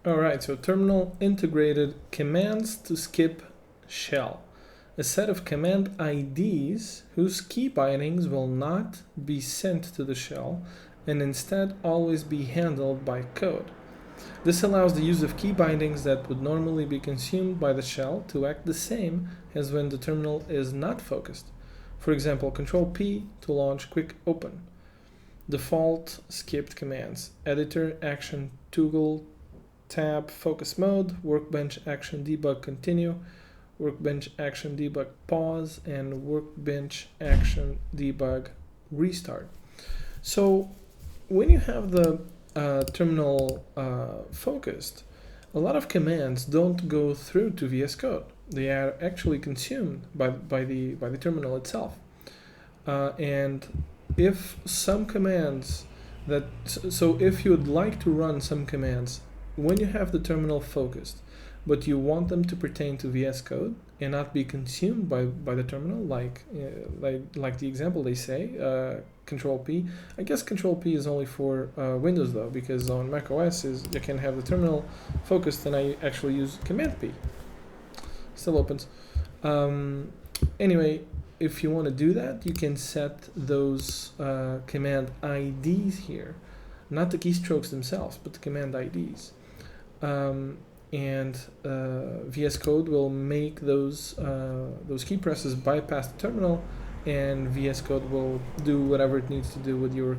All right, so terminal integrated commands to skip shell. A set of command IDs whose key bindings will not be sent to the shell and instead always be handled by code. This allows the use of key bindings that would normally be consumed by the shell to act the same as when the terminal is not focused. For example, Control P to launch Quick Open. Default skipped commands: editor, action, toggle, tab, focus mode, workbench action debug continue, workbench action debug pause, and workbench action debug restart. So when you have the terminal focused, a lot of commands don't go through to VS Code. They are actually consumed by the terminal itself. And if some commands so if you would like to run some commands when you have the terminal focused, but you want them to pertain to VS Code and not be consumed by the terminal, like the example they say, Control P. I guess Control P is only for Windows though, because on Mac OS you can have the terminal focused, and I actually use Command P. Still opens. Anyway, if you want to do that, you can set those command IDs here, not the keystrokes themselves, but the command IDs. And VS Code will make those key presses bypass the terminal, and VS Code will do whatever it needs to do with your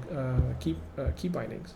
key bindings.